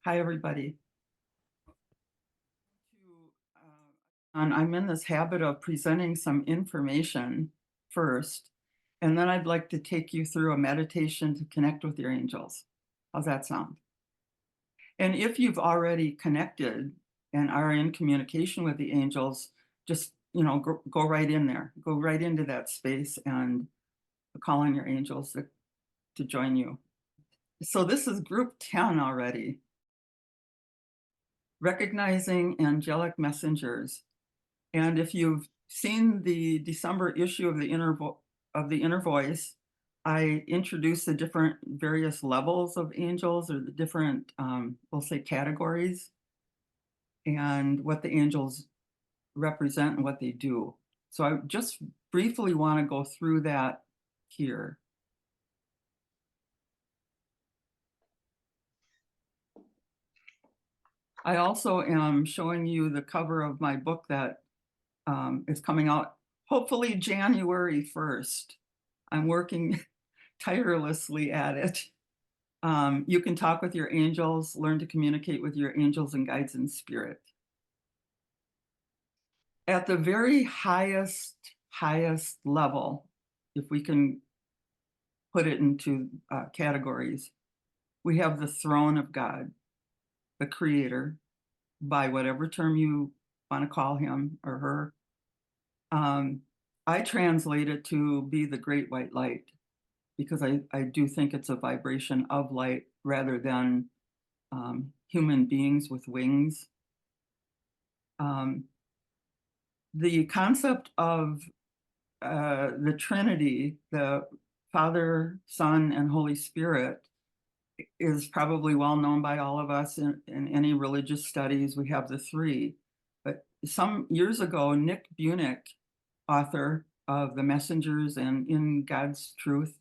Hi, everybody. And I'm in this habit of presenting some information first, and then I'd like to take you through a meditation to connect with your angels. How's that sound? And if you've already connected and are in communication with the angels, just go right in there, go right into that space and call on your angels to join you. So this is group 10 already. Recognizing angelic messengers. And if you've seen the December issue of the Inner Voice, I introduced the different various levels of angels, or the different, we'll say, categories, and what the angels represent and what they do. So I just briefly want to go through that here. I also am showing you the cover of my book that is coming out hopefully January 1st. I'm working tirelessly at it. You can talk with your angels, learn to communicate with your angels and guides in spirit. At the very highest level, if we can put it into categories, we have the throne of God, the creator, by whatever term you want to call him or her. I translate it to be the great white light, because I do think it's a vibration of light rather than human beings with wings. The concept of the Trinity, the Father, Son, and Holy Spirit, is probably well known by all of us. In any religious studies, we have the three. But some years ago, Nick Bunick, author of The Messengers and In God's Truth,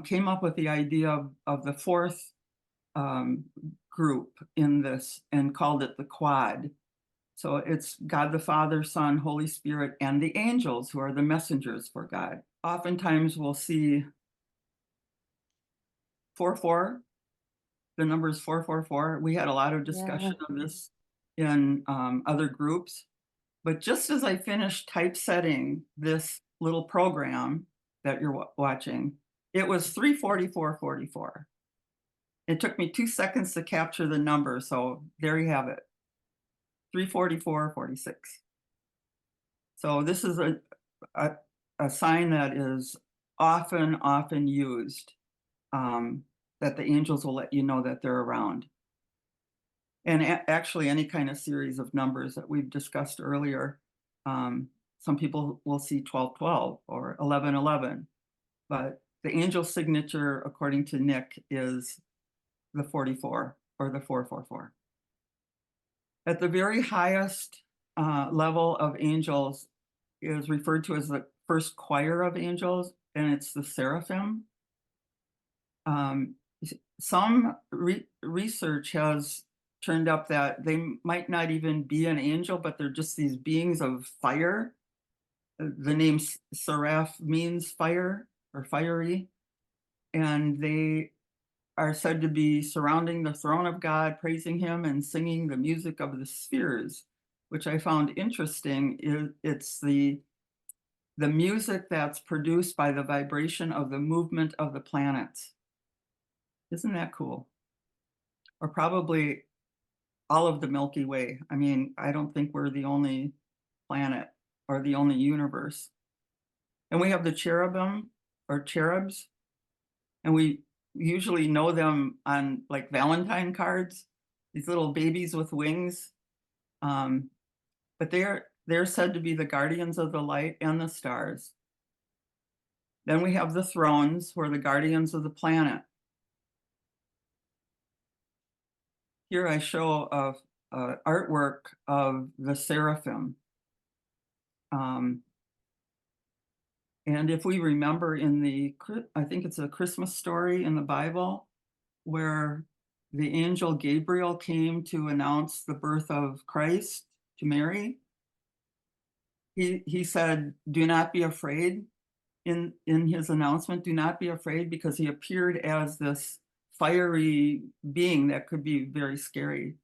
came up with the idea of the fourth group in this and called it the quad. So it's God the Father, Son, Holy Spirit, and the angels, who are the messengers for God. Oftentimes we'll see 4-4, the number is 444. We had a lot of discussion of this in other groups. But just as I finished typesetting this little program that you're watching, it was 34444. It took me 2 seconds to capture the number, so there you have it, 34446. So this is a sign that is often used, that the angels will let you know that they're around. And actually, any kind of series of numbers that we've discussed earlier, some people will see 1212 or 1111, but the angel signature, according to Nick, is the 44 or the 444. At the very highest level of angels is referred to as the first choir of angels, and it's the seraphim. Some research has turned up that they might not even be an angel, but they're just these beings of fire. The name seraph means fire or fiery, and they are said to be surrounding the throne of God, praising him and singing the music of the spheres, which I found interesting. It's the music that's produced by the vibration of the movement of the planets. Isn't that cool? Or probably all of the Milky Way. I mean, I don't think we're the only planet or the only universe. And we have the cherubim or cherubs, and we usually know them on like Valentine cards, these little babies with wings. But they're said to be the guardians of the light and the stars. Then we have the thrones, who are the guardians of the planet. Here I show a artwork of the seraphim. And if we remember I think it's a Christmas story in the Bible, where the angel Gabriel came to announce the birth of Christ to Mary, he said, "Do not be afraid." In his announcement, do not be afraid, because he appeared as this fiery being that could be very scary.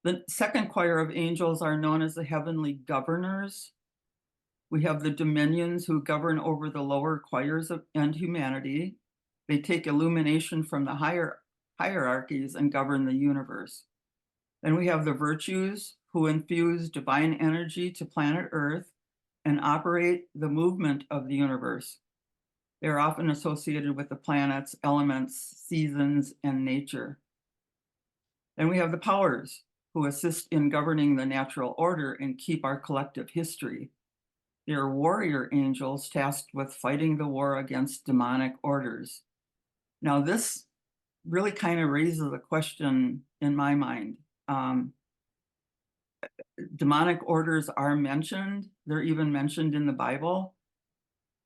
The second choir of angels are known as the heavenly governors. We have the dominions who govern over the lower choirs and humanity. They take illumination from the higher hierarchies and govern the universe. Then we have the virtues who infuse divine energy to planet Earth and operate the movement of the universe. They are often associated with the planets, elements, seasons, and nature. Then we have the powers who assist in governing the natural order and keep our collective history. They are warrior angels tasked with fighting the war against demonic orders. Now, this really kind of raises a question in my mind. Demonic orders are mentioned. They're even mentioned in the Bible.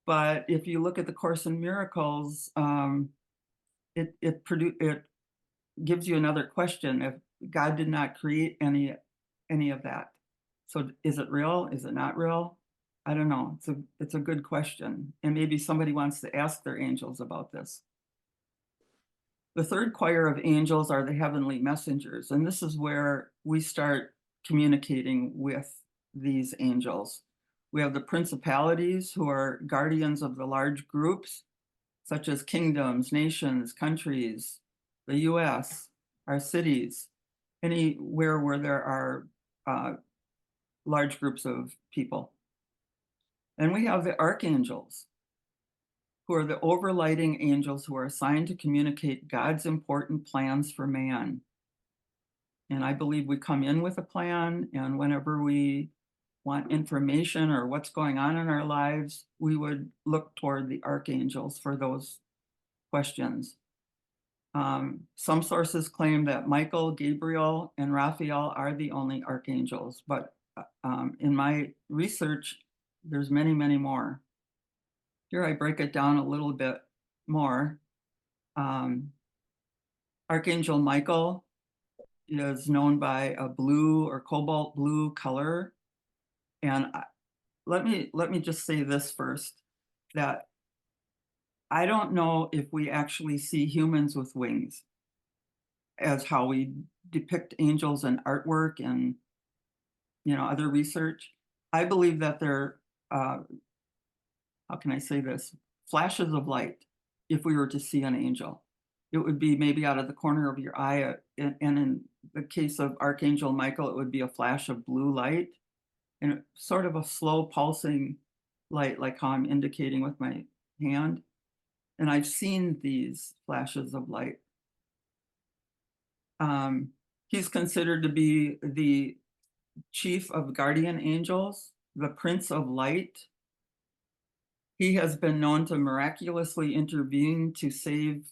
But if you look at the Course in Miracles, it gives you another question. If God did not create any of that, so is it real? Is it not real? I don't know. It's a good question, and maybe somebody wants to ask their angels about this. The third choir of angels are the heavenly messengers, and this is where we start communicating with these angels. We have the principalities who are guardians of the large groups, such as kingdoms, nations, countries, the US, our cities, anywhere where there are large groups of people. And we have the archangels, who are the overlighting angels who are assigned to communicate God's important plans for man. And I believe we come in with a plan, and whenever we want information or what's going on in our lives, we would look toward the archangels for those questions. Some sources claim that Michael, Gabriel, and Raphael are the only archangels, but in my research, there's many, many more. Here I break it down a little bit more. Archangel Michael is known by a blue or cobalt blue color. And let me just say this first, that I don't know if we actually see humans with wings as how we depict angels in artwork and other research. I believe that they're how can I say this, flashes of light. If we were to see an angel, it would be maybe out of the corner of your eye, and in the case of Archangel Michael, it would be a flash of blue light and sort of a slow pulsing light, like how I'm indicating with my hand. And I've seen these flashes of light. He's considered to be the chief of guardian angels, the Prince of Light. He has been known to miraculously intervene to save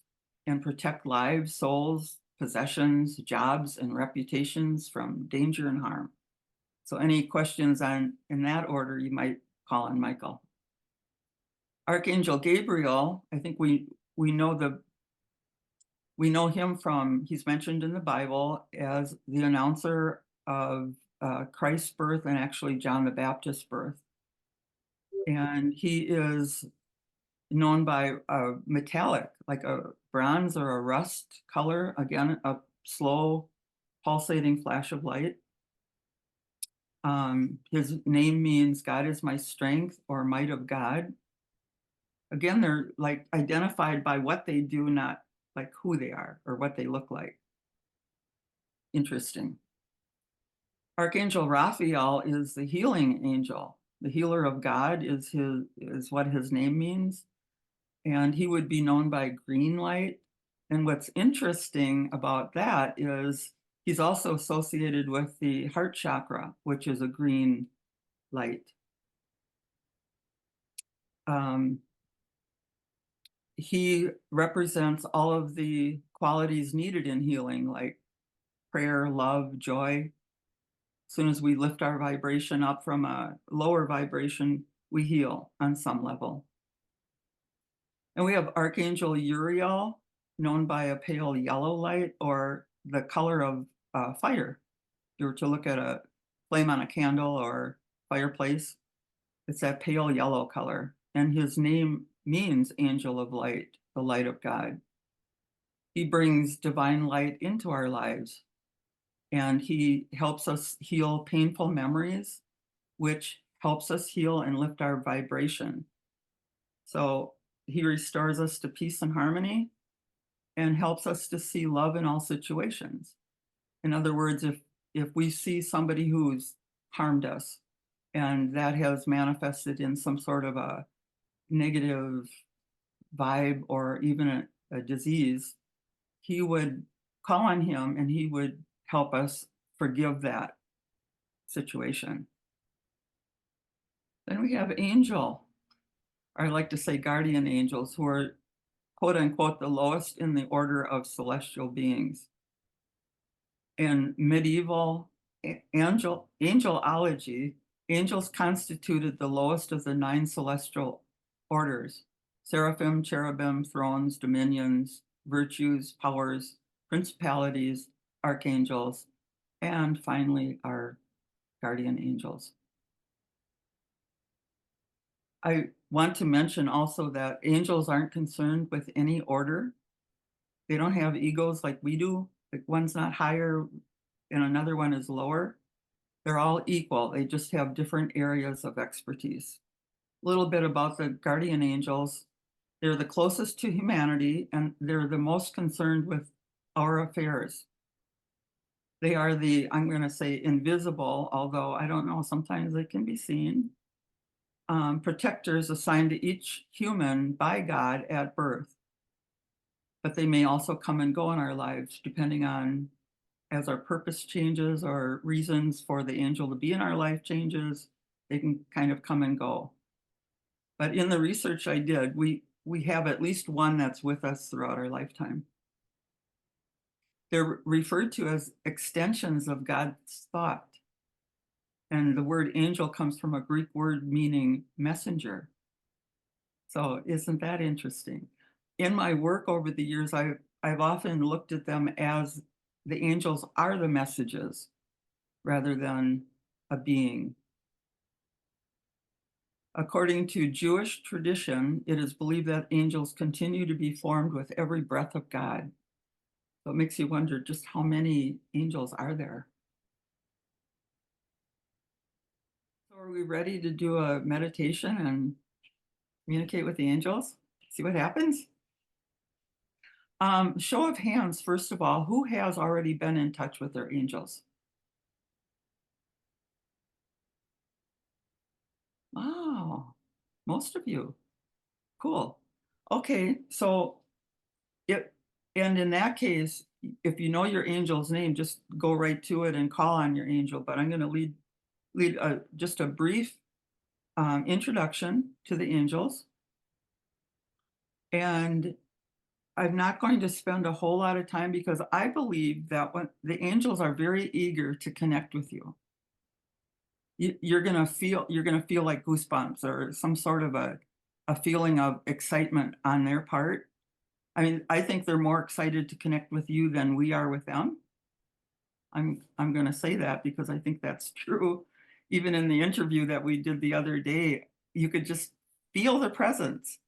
and protect lives, souls, possessions, jobs, and reputations from danger and harm. So any questions in that order, you might call on Michael. Archangel Gabriel, I think we know him from, he's mentioned in the Bible as the announcer of Christ's birth and actually John the Baptist's birth. And he is known by a metallic, like a bronze or a rust color, again, a slow pulsating flash of light. His name means God is my strength or might of God. Again, they're like identified by what they do, not like who they are or what they look like. Interesting. Archangel Raphael is the healing angel. The healer of God is what his name means. And he would be known by green light. And what's interesting about that is he's also associated with the heart chakra, which is a green light. He represents all of the qualities needed in healing, like prayer, love, joy. As soon as we lift our vibration up from a lower vibration, we heal on some level. And we have Archangel Uriel, known by a pale yellow light or the color of fire. If you were to look at a flame on a candle or fireplace, it's that pale yellow color. And his name means angel of light, the light of God. He brings divine light into our lives, and he helps us heal painful memories, which helps us heal and lift our vibration. So he restores us to peace and harmony and helps us to see love in all situations. In other words, if we see somebody who's harmed us and that has manifested in some sort of a negative vibe or even a disease, he would call on him and he would help us forgive that situation. Then we have angel, or I like to say guardian angels, who are quote unquote the lowest in the order of celestial beings. In medieval angelology, angels constituted the lowest of the 9 celestial orders: seraphim, cherubim, thrones, dominions, virtues, powers, principalities, archangels, and finally our guardian angels. I want to mention also that angels aren't concerned with any order. They don't have egos like we do. Like one's not higher and another one is lower. They're all equal. They just have different areas of expertise. A little bit about the guardian angels. They're the closest to humanity and they're the most concerned with our affairs. They are the, I'm going to say invisible, although I don't know, sometimes they can be seen, protectors assigned to each human by God at birth. But they may also come and go in our lives depending on as our purpose changes or reasons for the angel to be in our life changes, they can kind of come and go. But in the research I did, we have at least one that's with us throughout our lifetime. They're referred to as extensions of God's thought. And the word angel comes from a Greek word meaning messenger. So isn't that interesting? In my work over the years, I've often looked at them as the angels are the messages rather than a being. According to Jewish tradition, it is believed that angels continue to be formed with every breath of God. So it makes you wonder just how many angels are there? So are we ready to do a meditation and communicate with the angels? See what happens? Show of hands, first of all, who has already been in touch with their angels? Oh, most of you. Cool. Okay, so it, and in that case, if you know your angel's name, just go right to it and call on your angel. But I'm going to lead just a brief introduction to the angels. And I'm not going to spend a whole lot of time because I believe that when the angels are very eager to connect with you, you're going to feel like goosebumps or some sort of a feeling of excitement on their part. I mean, I think they're more excited to connect with you than we are with them. I'm going to say that because I think that's true. Even in the interview that we did the other day, you could just feel the presence.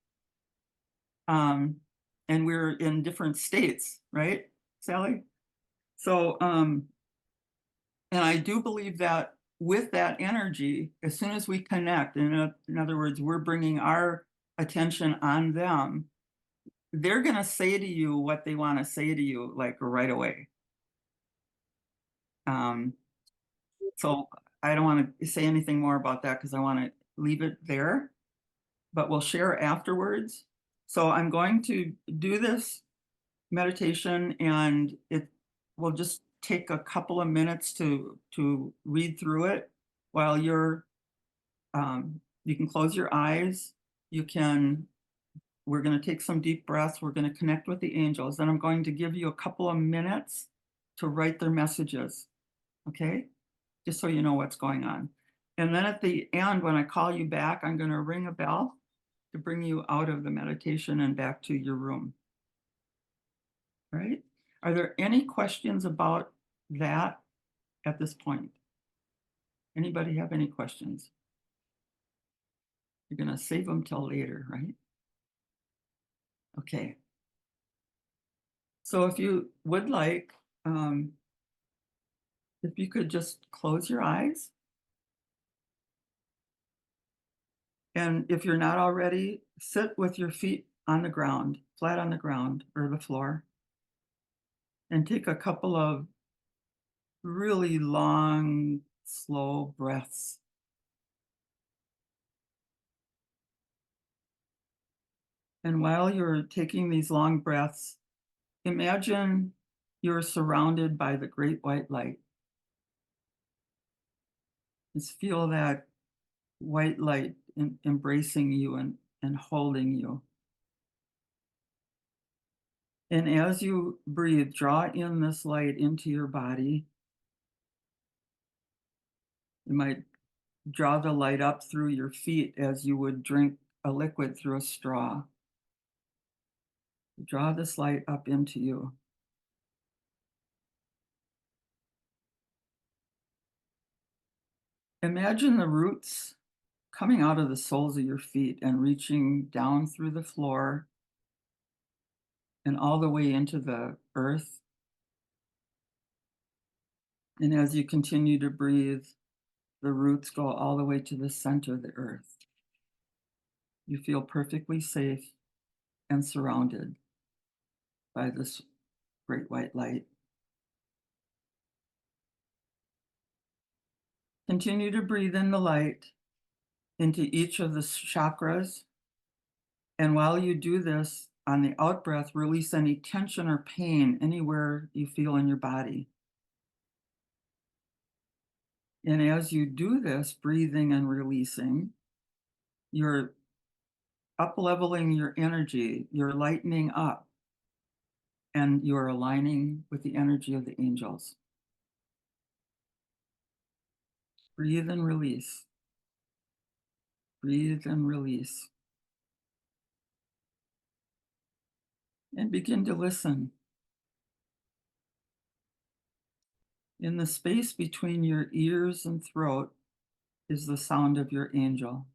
And we're in different states, right, Sally? So, and I do believe that with that energy, as soon as we connect, in other words, we're bringing our attention on them, they're going to say to you what they want to say to you, like right away. Um, so I don't want to say anything more about that because I want to leave it there, but we'll share afterwards. So I'm going to do this meditation and it will just take a couple of minutes to read through it while you can close your eyes. We're going to take some deep breaths. We're going to connect with the angels. And I'm going to give you a couple of minutes to write their messages. Okay? Just so you know what's going on. And then at the end, when I call you back, I'm going to ring a bell to bring you out of the meditation and back to your room. All right? Are there any questions about that at this point? Anybody have any questions? You're going to save them till later, right? Okay. So if you would like, um, if you could just close your eyes, and if you're not already, sit with your feet on the ground, flat on the ground or the floor, and take a couple of really long, slow breaths. And while you're taking these long breaths, imagine you're surrounded by the great white light. Just feel that white light embracing you and holding you. And as you breathe, draw in this light into your body. You might draw the light up through your feet as you would drink a liquid through a straw. Draw this light up into you. Imagine the roots coming out of the soles of your feet and reaching down through the floor and all the way into the earth. And as you continue to breathe, the roots go all the way to the center of the earth. You feel perfectly safe and surrounded by this great white light. Continue to breathe in the light into each of the chakras. And while you do this, on the out breath, release any tension or pain anywhere you feel in your body. And as you do this, breathing and releasing, you're up leveling your energy, you're lightening up, and you're aligning with the energy of the angels. Breathe and release. Breathe and release. And begin to listen. In the space between your ears and throat is the sound of your angel,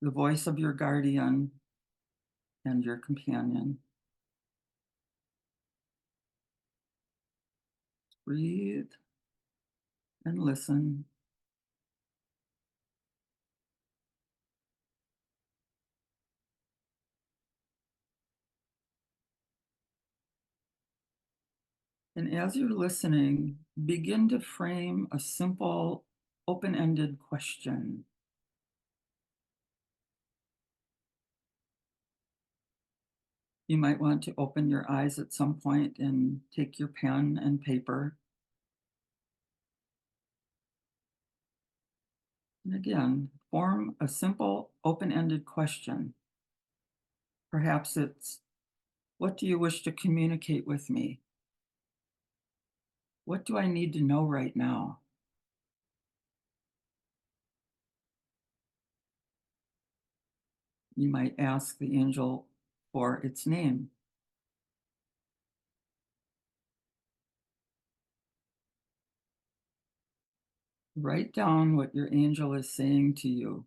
the voice of your guardian and your companion. Breathe and listen. And as you're listening, begin to frame a simple, open ended question. You might want to open your eyes at some point and take your pen and paper. And again, form a simple, open ended question. Perhaps it's, what do you wish to communicate with me? What do I need to know right now? You might ask the angel for its name. Write down what your angel is saying to you.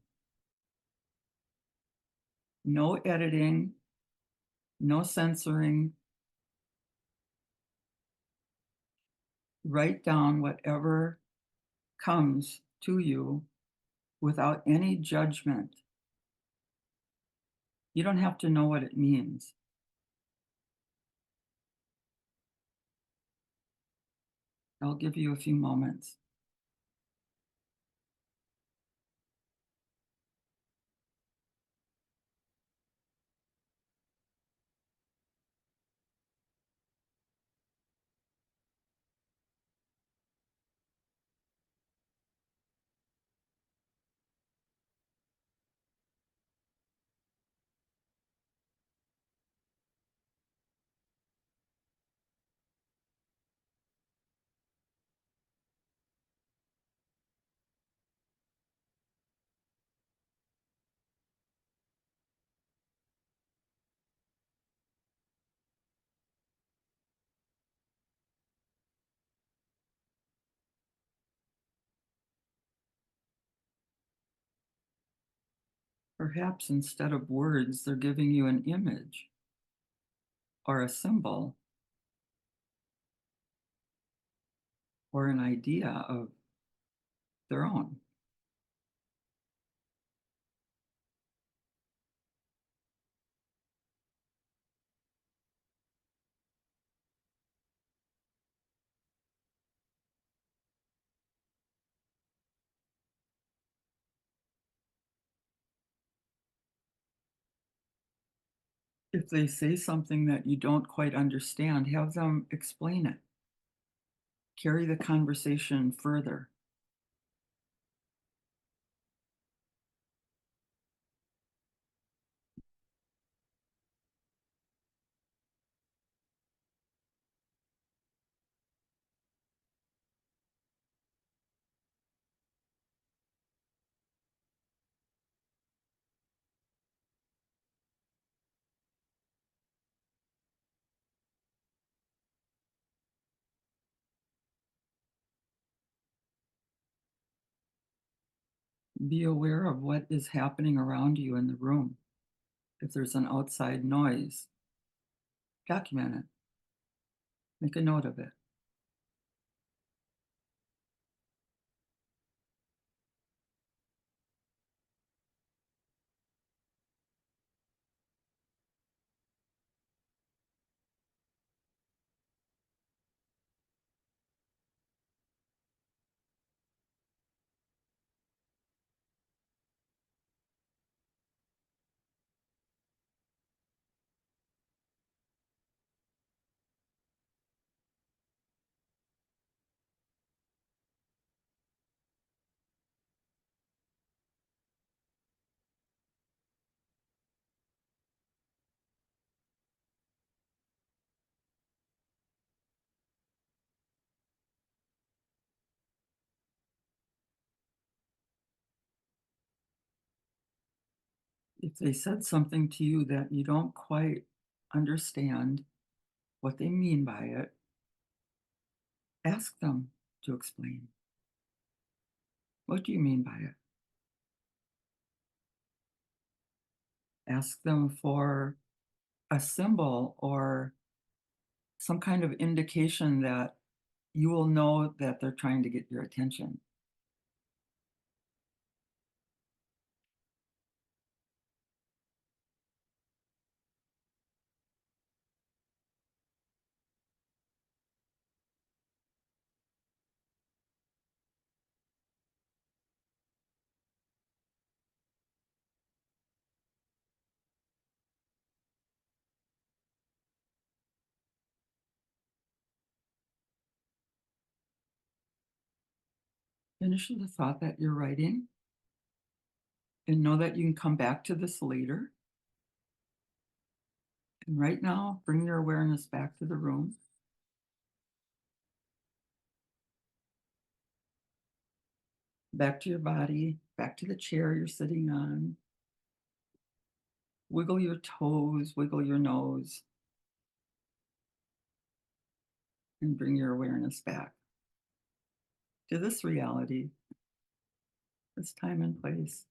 No editing, no censoring. Write down whatever comes to you without any judgment. You don't have to know what it means. I'll give you a few moments. Perhaps instead of words, they're giving you an image. or a symbol or an idea of their own. If they say something that you don't quite understand, have them explain it. Carry the conversation further. Be aware of what is happening around you in the room. If there's an outside noise, document it. Make a note of it. If they said something to you that you don't quite understand what they mean by it, ask them to explain. What do you mean by it? Ask them for a symbol or some kind of indication that you will know that they're trying to get your attention. Finish the thought that you're writing and know that you can come back to this later. And right now, bring your awareness back to the room. Back to your body, back to the chair you're sitting on. Wiggle your toes, wiggle your nose, and bring your awareness back to this reality, this time and place.